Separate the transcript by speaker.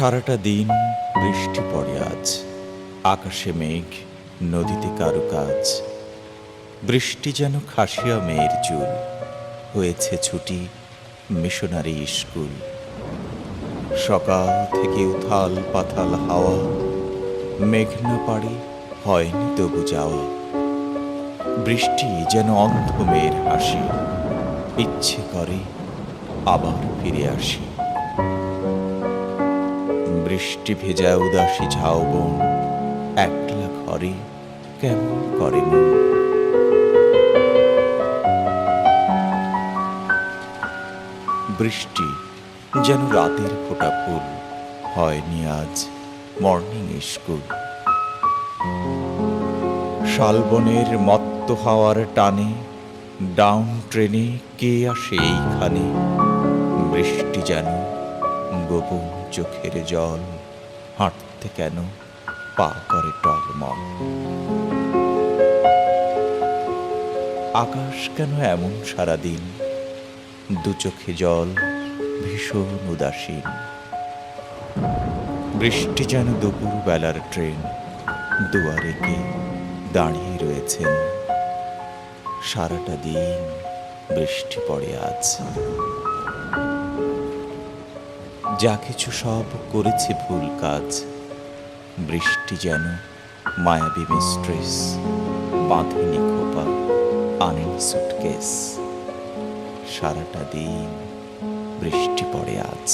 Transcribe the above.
Speaker 1: সারাটা দিন বৃষ্টি পড়ে আজ, আকাশে মেঘ, নদীতে কারুকাজ। বৃষ্টি যেন খাসিয়া মেয়ের চুল, হয়েছে ছুটি মিশনারি স্কুল। সকাল থেকে উথাল পাথাল হাওয়া, মেঘনা পাড়ি হয়নি তবু যাওয়া। বৃষ্টি যেন অন্ধ মেয়ের হাসি, ইচ্ছে করে আবার ফিরে আসি। বৃষ্টি ভেজা উদাসী ঝাউবন, একলা ঘরে কেমন করে মন। বৃষ্টি যেন রাতের ফোঁটা ফুল, হয়নি আজ মর্নিং স্কুল। শালবনের মত্ত হাওয়ার টানে, ডাউন ট্রেনে কে আসে এইখানে। বৃষ্টি যেন গোপন চোখের জল, হাঁটতে কেন পা করে টলমল। আকাশ কেন এমন সারাদিন, দু চোখে জল ভীষণ উদাসীন। বৃষ্টি যেন দুপুর বেলার ট্রেন, দুয়ারে কে দাঁড়িয়ে রয়েছেন। সারাটা দিন বৃষ্টি পড়ে আজ, যা কিছু সব করেছে ভুল কাজ। বৃষ্টি যেন মায়াবী মিস্ট্রেস, বাঁধেনি খোপা, আনেনি সুটকেস। সারাটা দিন বৃষ্টি পড়ে আজ।